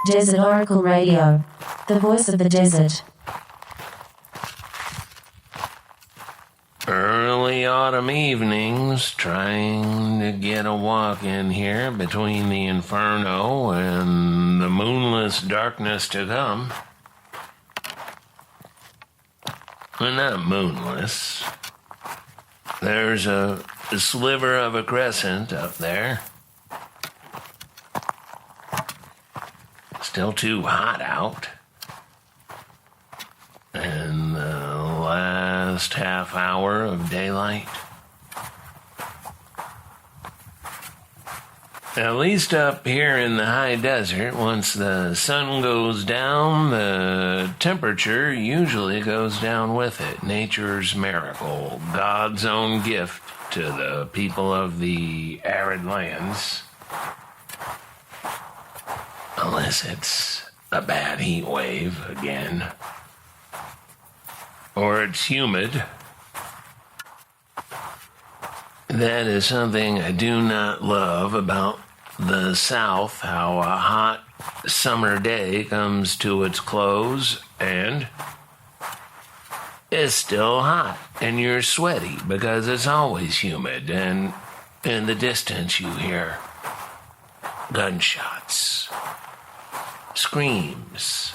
Desert Oracle Radio, the voice of the desert. Early autumn evenings, trying to get a walk in here between the inferno and the moonless darkness to come. Well, not moonless. There's a sliver of a crescent up there. Still too hot out. And the last half hour of daylight. At least up here in the high desert, once the sun goes down, the temperature usually goes down with it. Nature's miracle, God's own gift to the people of the arid lands. Unless it's a bad heat wave again. Or it's humid. That is something I do not love about the South, how a hot summer day comes to its close and it's still hot and you're sweaty because it's always humid, and in the distance you hear gunshots, screams.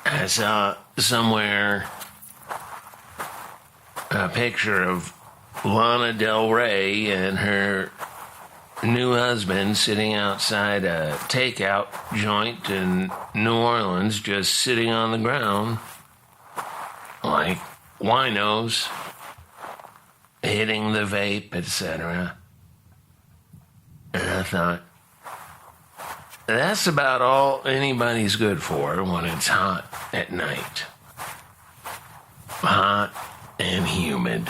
I saw somewhere a picture of Lana Del Rey and her new husband sitting outside a takeout joint in New Orleans, just sitting on the ground like winos, hitting the vape, etc. And I thought, that's about all anybody's good for when it's hot at night. Hot and humid.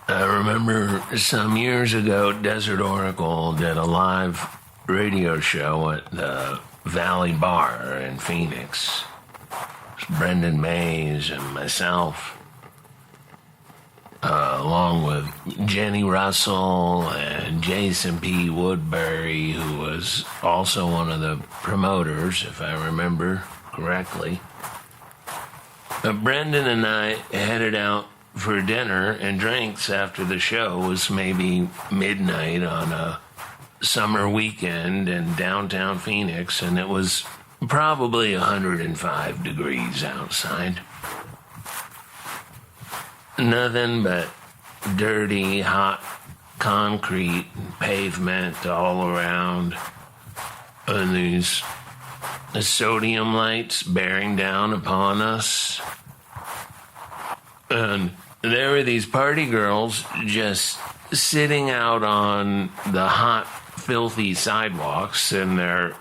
I remember some years ago, Desert Oracle did a live radio show at the Valley Bar in Phoenix. It was Brendan Mays and myself, along with Jenny Russell and Jason P. Woodbury, who was also one of the promoters, if I remember correctly. Brendan and I headed out for dinner and drinks after the show. It was maybe midnight on a summer weekend in downtown Phoenix, and it was probably 105 degrees outside. Nothing but dirty, hot concrete and pavement all around, and these sodium lights bearing down upon us. And there were these party girls just sitting out on the hot, filthy sidewalks in their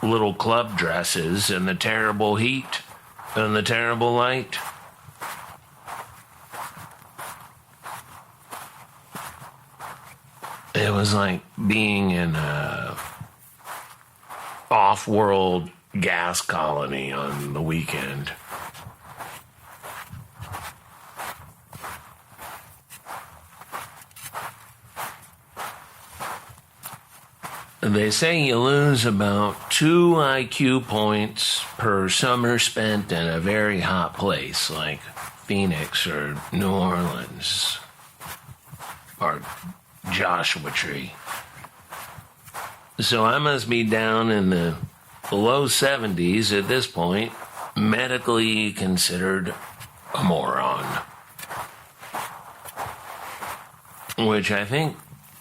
little club dresses in the terrible heat and the terrible light. It was like being in a off-world gas colony on the weekend. They say you lose about 2 IQ points per summer spent in a very hot place like Phoenix or New Orleans or Joshua Tree. So I must be down in the low 70s at this point, medically considered a moron. Which I think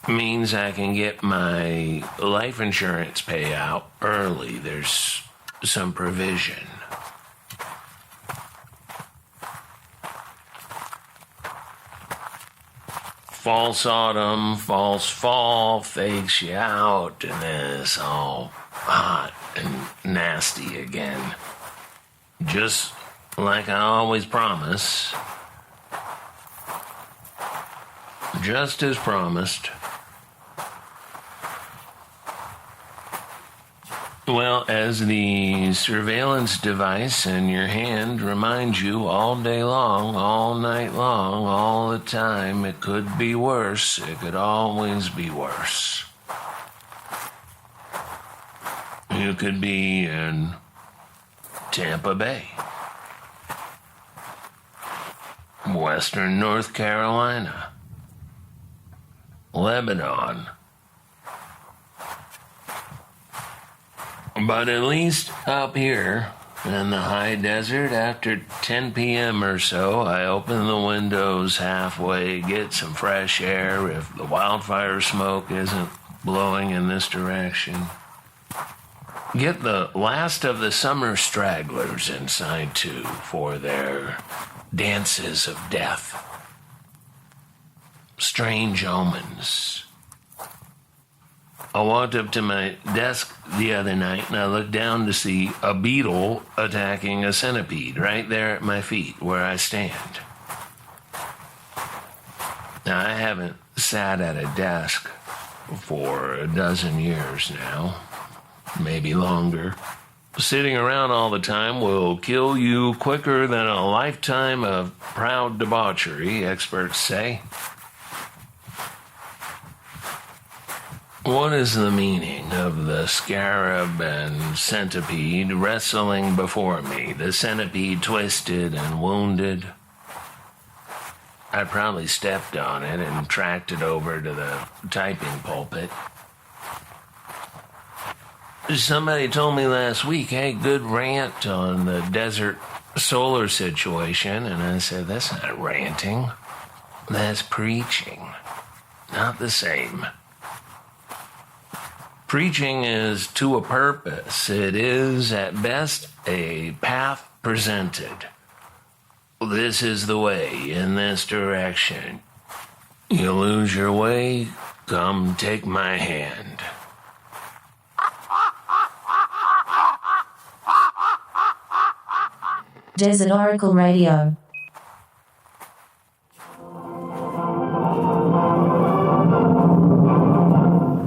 means I can get my life insurance payout early. There's some provision. False autumn, false fall fakes you out, and then it's all hot and nasty again. Just like I always promise. Just as promised. Well, as the surveillance device in your hand reminds you all day long, all night long, all the time, it could be worse. It could always be worse. You could be in Tampa Bay, Western North Carolina, Lebanon. But at least up here in the high desert, after 10 p.m. or so, I open the windows halfway, get some fresh air if the wildfire smoke isn't blowing in this direction. Get the last of the summer stragglers inside, too, for their dances of death. Strange omens. I walked up to my desk the other night and I looked down to see a beetle attacking a centipede right there at my feet where I stand. Now, I haven't sat at a desk for a dozen years now, maybe longer. Sitting around all the time will kill you quicker than a lifetime of proud debauchery, experts say. What is the meaning of the scarab and centipede wrestling before me, the centipede twisted and wounded? I probably stepped on it and tracked it over to the typing pulpit. Somebody told me last week, hey, good rant on the desert solar situation, and I said, that's not ranting, that's preaching. Not the same. Preaching is to a purpose. It is, at best, a path presented. This is the way, in this direction. You lose your way, come take my hand. Desert Oracle Radio.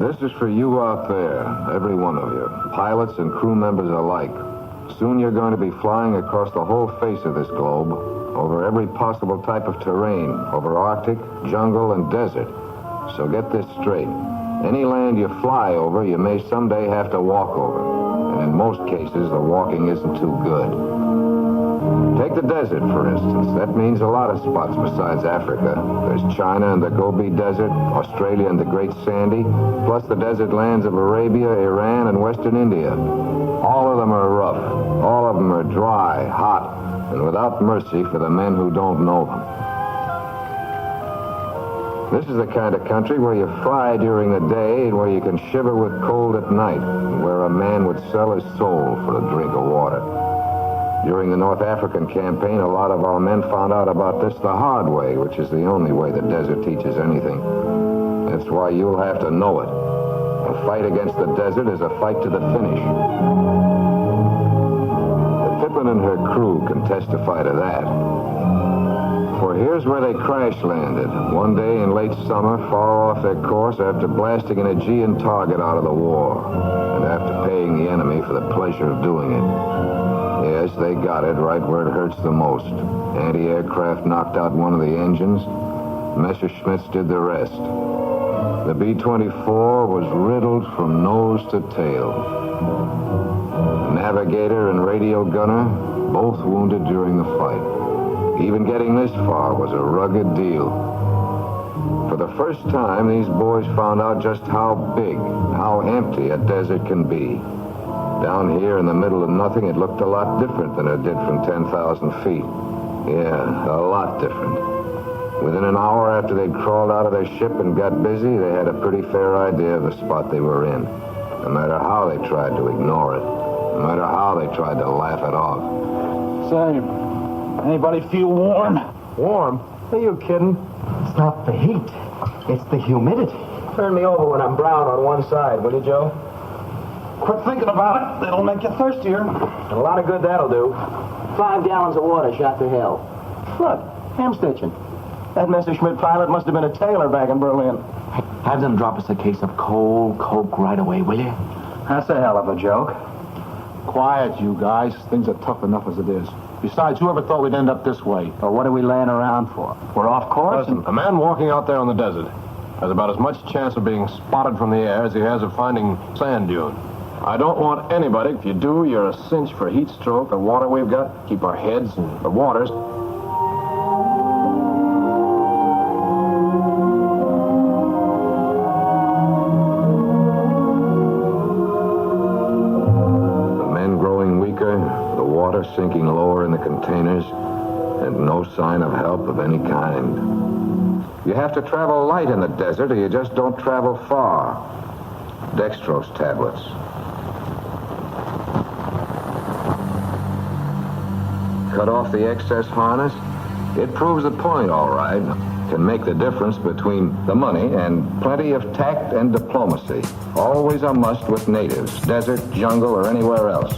This is for you out there, every one of you, pilots and crew members alike. Soon you're going to be flying across the whole face of this globe, over every possible type of terrain, over Arctic, jungle, and desert. So get this straight. Any land you fly over, you may someday have to walk over. And in most cases, the walking isn't too good. Take the desert, for instance. That means a lot of spots besides Africa. There's China and the Gobi Desert, Australia and the Great Sandy, plus the desert lands of Arabia, Iran, and Western India. All of them are rough. All of them are dry, hot, and without mercy for the men who don't know them. This is the kind of country where you fry during the day and where you can shiver with cold at night, and where a man would sell his soul for a drink of water. During the North African campaign, a lot of our men found out about this the hard way, which is the only way the desert teaches anything. That's why you'll have to know it. A fight against the desert is a fight to the finish. The Pippin and her crew can testify to that. For here's where they crash landed, one day in late summer, far off their course after blasting an Aegean target out of the war, and after paying the enemy for the pleasure of doing it. Yes, they got it right where it hurts the most. Anti-aircraft knocked out one of the engines. Messerschmitts did the rest. The B-24 was riddled from nose to tail. Navigator and radio gunner, both wounded during the fight. Even getting this far was a rugged deal. For the first time, these boys found out just how big, how empty a desert can be. Down here in the middle of nothing, it looked a lot different than it did from 10,000 feet. Yeah, a lot different. Within an hour after they'd crawled out of their ship and got busy, they had a pretty fair idea of the spot they were in. No matter how they tried to ignore it, no matter how they tried to laugh it off. Say, anybody feel warm? Warm? Are you kidding? It's not the heat. It's the humidity. Turn me over when I'm brown on one side, will you, Joe? Quit thinking about it. It'll make you thirstier. And a lot of good that'll do. 5 gallons of water shot through hell. Look, ham stitching. That Messerschmitt pilot must have been a tailor back in Berlin. Have them drop us a case of cold Coke right away, will you? That's a hell of a joke. Quiet, you guys. Things are tough enough as it is. Besides, who ever thought we'd end up this way? Well, what are we laying around for? We're off course? Listen, a man walking out there on the desert has about as much chance of being spotted from the air as he has of finding sand dune. I don't want anybody. If you do, you're a cinch for heat stroke. The water we've got, keep our heads in the waters. Sinking lower in the containers, and no sign of help of any kind. You have to travel light in the desert, or you just don't travel far. Dextrose tablets. Cut off the excess harness. It proves the point, all right. Can make the difference between the money and plenty of tact and diplomacy. Always a must with natives, desert, jungle, or anywhere else.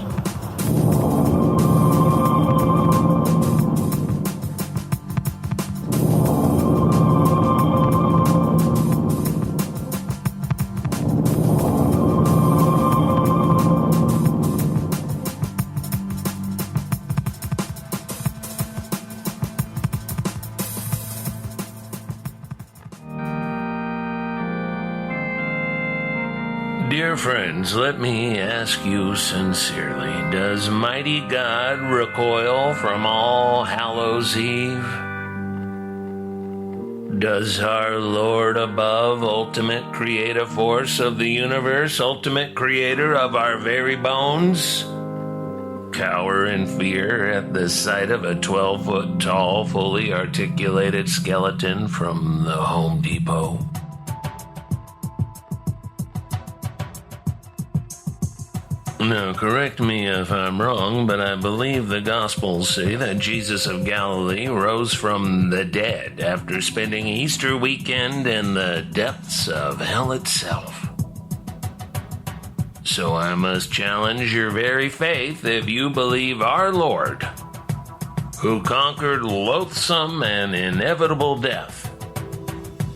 Dear friends, let me ask you sincerely, does mighty God recoil from All Hallows Eve? Does our Lord above, ultimate creative force of the universe, ultimate creator of our very bones, cower in fear at the sight of a 12-foot tall, fully articulated skeleton from the Home Depot? Now, correct me if I'm wrong, but I believe the Gospels say that Jesus of Galilee rose from the dead after spending Easter weekend in the depths of hell itself. So I must challenge your very faith if you believe our Lord, who conquered loathsome and inevitable death,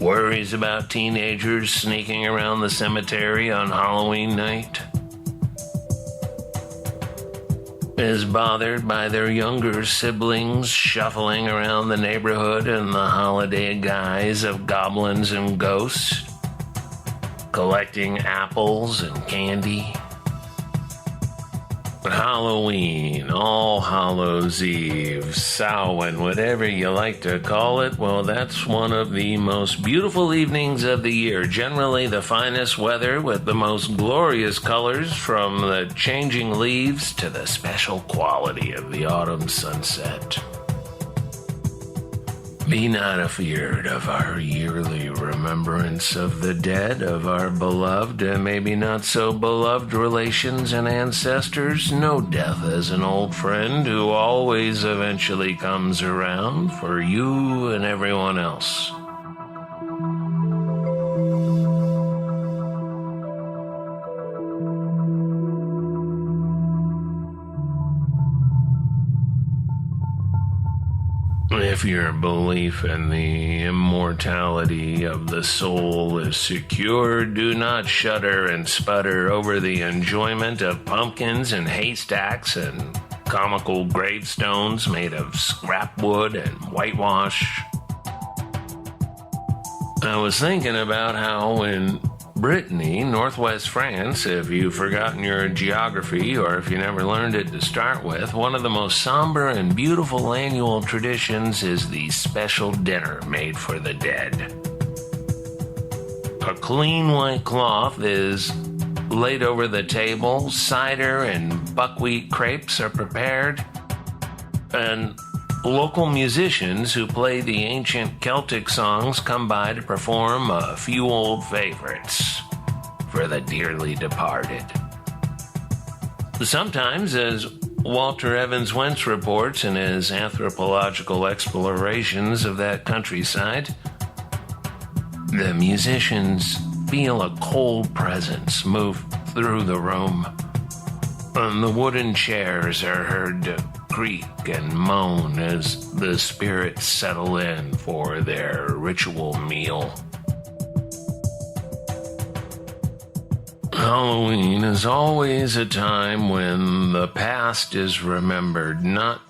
worries about teenagers sneaking around the cemetery on Halloween night, is bothered by their younger siblings shuffling around the neighborhood in the holiday guise of goblins and ghosts, collecting apples and candy. Halloween, All Hallows Eve, Samhain, whatever you like to call it, well, that's one of the most beautiful evenings of the year. Generally the finest weather with the most glorious colors, from the changing leaves to the special quality of the autumn sunset. Be not afeard of our yearly remembrance of the dead, of our beloved and maybe not so beloved relations and ancestors. Know death as an old friend who always eventually comes around for you and everyone else. If your belief in the immortality of the soul is secure, do not shudder and sputter over the enjoyment of pumpkins and haystacks and comical gravestones made of scrap wood and whitewash. I was thinking about how in Brittany, northwest France, if you've forgotten your geography or if you never learned it to start with, one of the most somber and beautiful annual traditions is the special dinner made for the dead. A clean white cloth is laid over the table, cider and buckwheat crepes are prepared, and local musicians who play the ancient Celtic songs come by to perform a few old favorites for the dearly departed. Sometimes, as Walter Evans Wentz reports in his anthropological explorations of that countryside, the musicians feel a cold presence move through the room, and the wooden chairs are heard to creak and moan as the spirits settle in for their ritual meal. Halloween is always a time when the past is remembered, not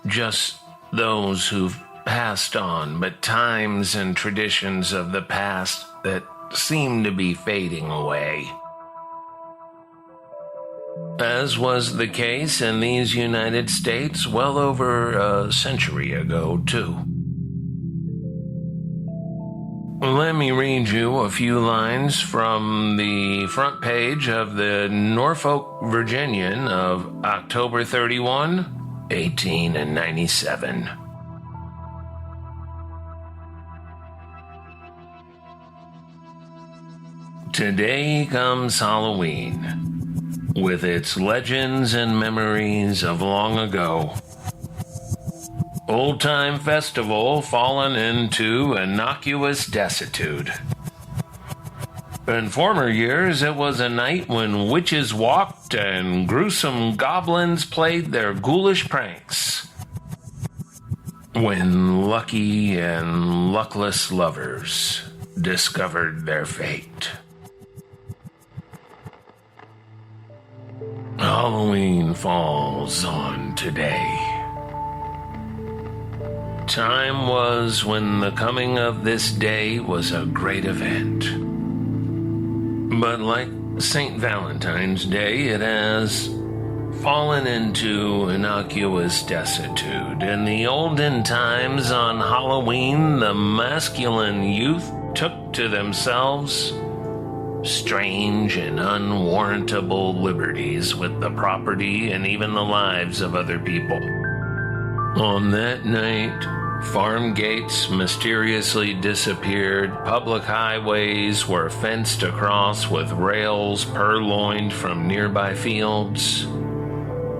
just those who've passed on, but times and traditions of the past that seem to be fading away. As was the case in these United States well over a century ago, too. Let me read you a few lines from the front page of the Norfolk Virginian of October 31, 1897. Today comes Halloween, with its legends and memories of long ago. Old-time festival fallen into innocuous desuetude. In former years, it was a night when witches walked and gruesome goblins played their ghoulish pranks. When lucky and luckless lovers discovered their fate. Halloween falls on today. Time was when the coming of this day was a great event. But like St. Valentine's Day, it has fallen into innocuous desuetude. In the olden times on Halloween, the masculine youth took to themselves strange and unwarrantable liberties with the property and even the lives of other people. On that night, farm gates mysteriously disappeared, public highways were fenced across with rails purloined from nearby fields.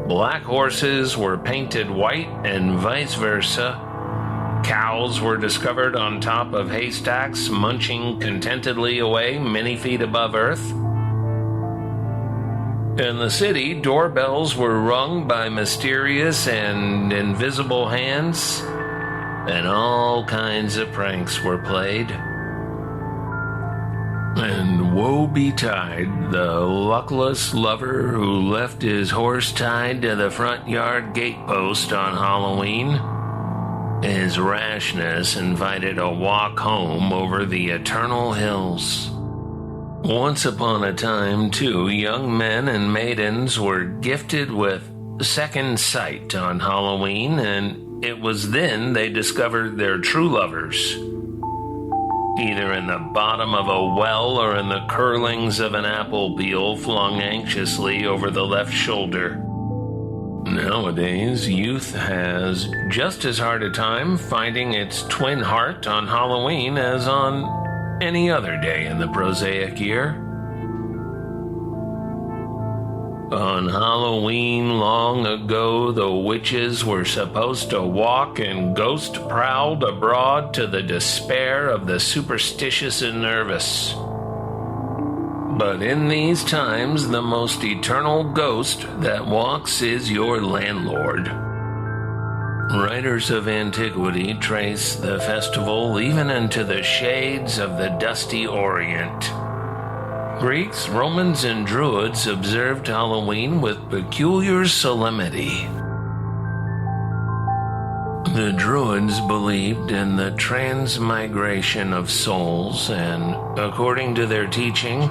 Black horses were painted white and vice versa. Cows were discovered on top of haystacks, munching contentedly away many feet above earth. In the city, doorbells were rung by mysterious and invisible hands, and all kinds of pranks were played. And woe betide the luckless lover who left his horse tied to the front yard gatepost on Halloween. His rashness invited a walk home over the eternal hills. Once upon a time, too, young men and maidens were gifted with second sight on Halloween, and it was then they discovered their true lovers, either in the bottom of a well or in the curlings of an apple peel flung anxiously over the left shoulder. Nowadays, youth has just as hard a time finding its twin heart on Halloween as on any other day in the prosaic year. On Halloween long ago, the witches were supposed to walk and ghost prowled abroad to the despair of the superstitious and nervous. But in these times, the most eternal ghost that walks is your landlord. Writers of antiquity trace the festival even into the shades of the dusty Orient. Greeks, Romans, and Druids observed Halloween with peculiar solemnity. The Druids believed in the transmigration of souls, and according to their teaching,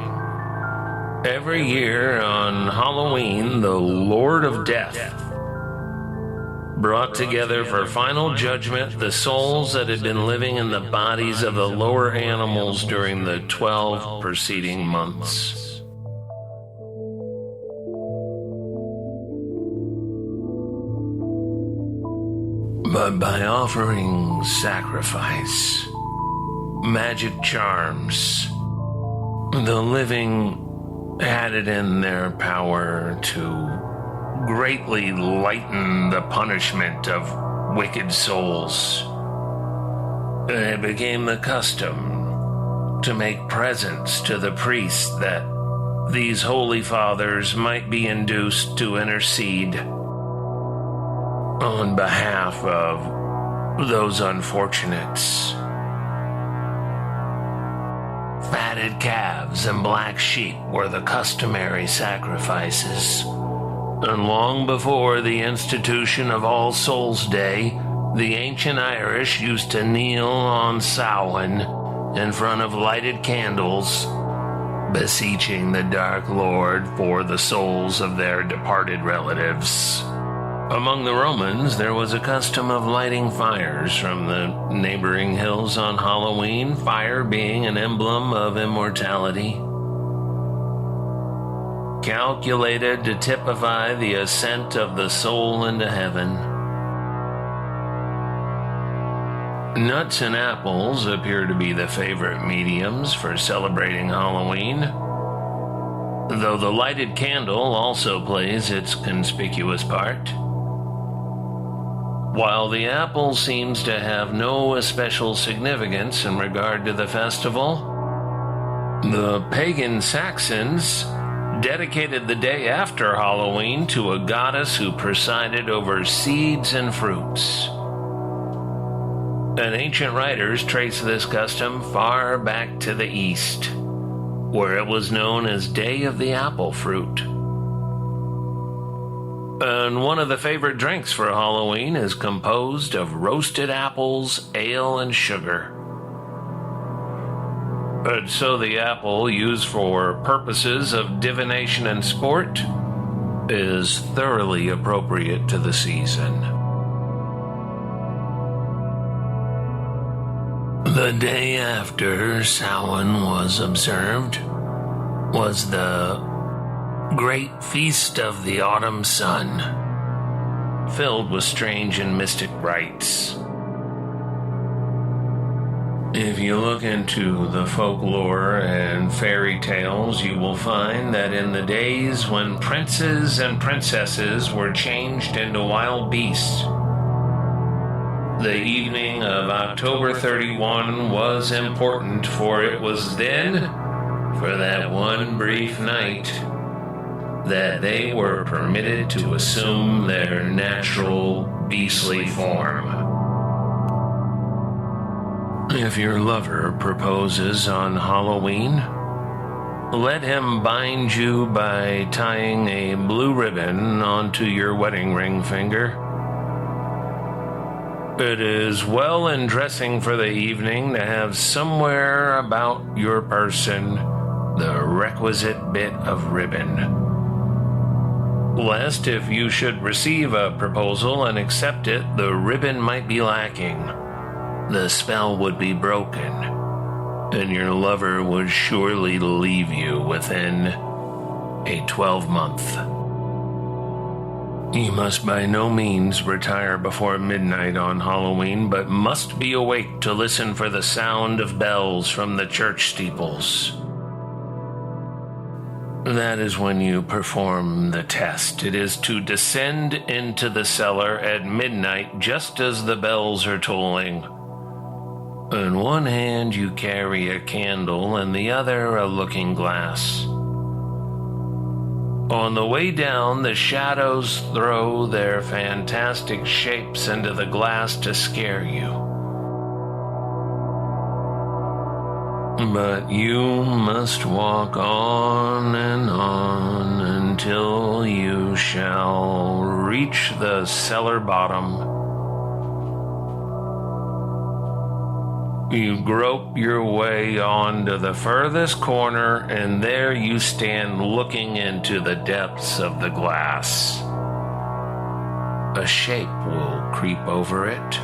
every year on Halloween, the Lord of Death brought together for final judgment the souls that had been living in the bodies of the lower animals during the 12 preceding months. But by offering sacrifice, magic charms, the living had it in their power to greatly lighten the punishment of wicked souls. It became the custom to make presents to the priests that these holy fathers might be induced to intercede on behalf of those unfortunates. Fat fatted calves and black sheep were the customary sacrifices. And long before the institution of All Souls' Day, the ancient Irish used to kneel on Samhain in front of lighted candles, beseeching the Dark Lord for the souls of their departed relatives. Among the Romans, there was a custom of lighting fires from the neighboring hills on Halloween, fire being an emblem of immortality, calculated to typify the ascent of the soul into heaven. Nuts and apples appear to be the favorite mediums for celebrating Halloween, though the lighted candle also plays its conspicuous part. While the apple seems to have no especial significance in regard to the festival, the pagan Saxons dedicated the day after Halloween to a goddess who presided over seeds and fruits. And ancient writers trace this custom far back to the east, where it was known as Day of the Apple Fruit. And one of the favorite drinks for Halloween is composed of roasted apples, ale, and sugar. And so the apple, used for purposes of divination and sport, is thoroughly appropriate to the season. The day after Samhain was observed was the Great Feast of the Autumn Sun, filled with strange and mystic rites. If you look into the folklore and fairy tales, you will find that in the days when princes and princesses were changed into wild beasts, the evening of October 31 was important, for it was then, for that one brief night, that they were permitted to assume their natural beastly form. If your lover proposes on Halloween, let him bind you by tying a blue ribbon onto your wedding ring finger. It is well in dressing for the evening to have somewhere about your person the requisite bit of ribbon, lest if you should receive a proposal and accept it, the ribbon might be lacking, the spell would be broken, and your lover would surely leave you within a 12-month. You must by no means retire before midnight on Halloween, but must be awake to listen for the sound of bells from the church steeples. That is when you perform the test. It is to descend into the cellar at midnight just as the bells are tolling. In one hand you carry a candle, and the other a looking glass. On the way down, the shadows throw their fantastic shapes into the glass to scare you. But you must walk on and on until you shall reach the cellar bottom. You grope your way on to the furthest corner, and there you stand looking into the depths of the glass. A shape will creep over it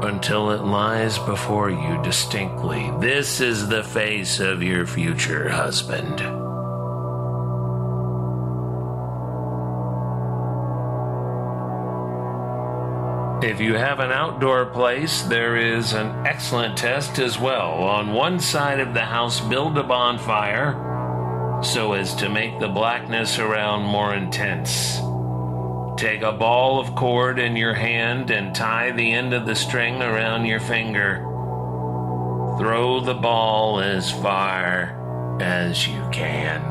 until it lies before you distinctly. This is the face of your future husband. If you have an outdoor place, there is an excellent test as well. On one side of the house, build a bonfire so as to make the blackness around more intense. Take a ball of cord in your hand and tie the end of the string around your finger. Throw the ball as far as you can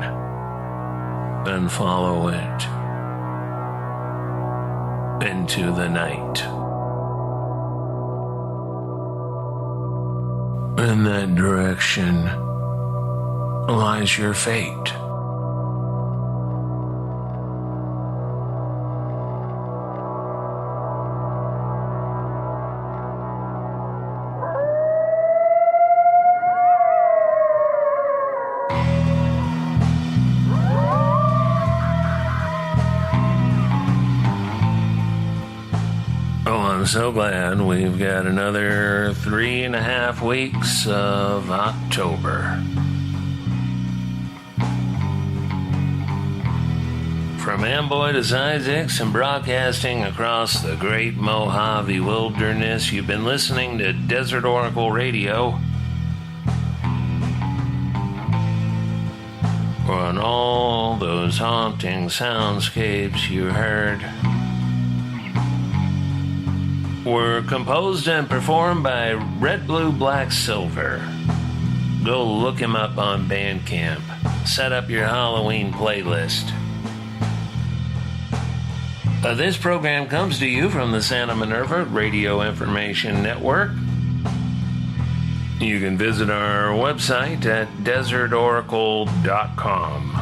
and follow it into the night. In that direction lies your fate. I'm so glad we've got another 3.5 weeks of October. From Amboy to Isaacs and broadcasting across the great Mojave Wilderness, you've been listening to Desert Oracle Radio. On all those haunting soundscapes you heard were composed and performed by Red, Blue, Black, Silver. Go look him up on Bandcamp. Set up your Halloween playlist. This program comes to you from the Santa Minerva Radio Information Network. You can visit our website at desertoracle.com.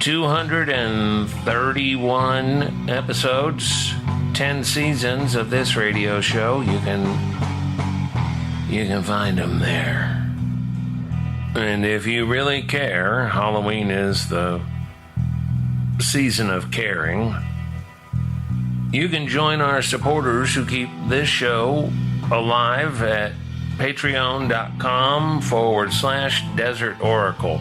231 episodes, 10 seasons of this radio show. You can find them there. And if you really care, Halloween is the season of caring. You can join our supporters who keep this show alive at patreon.com/Desert Oracle.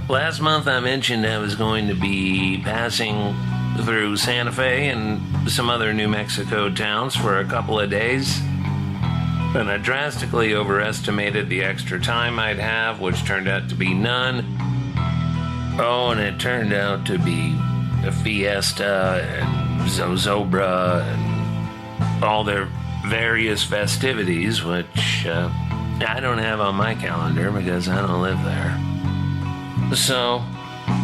Last month I mentioned I was going to be passing through Santa Fe and some other New Mexico towns for a couple of days, and I drastically overestimated the extra time I'd have, which turned out to be none. Oh, and it turned out to be a fiesta and zozobra and all their various festivities, which I don't have on my calendar because I don't live there. So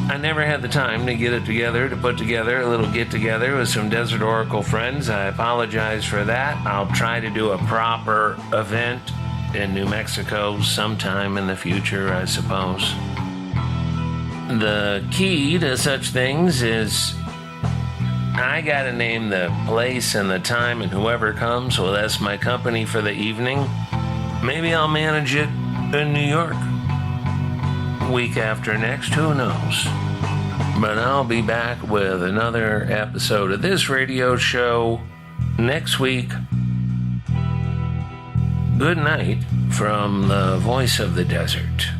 I never had the time to get it together, to put together a little get-together with some Desert Oracle friends. I apologize for that. I'll try to do a proper event in New Mexico sometime in the future, I suppose. The key to such things is I gotta name the place and the time, and whoever comes, well, that's my company for the evening. Maybe I'll manage it in New York. Week after next, who knows? But I'll be back with another episode of this radio show next week. Good night from the voice of the desert.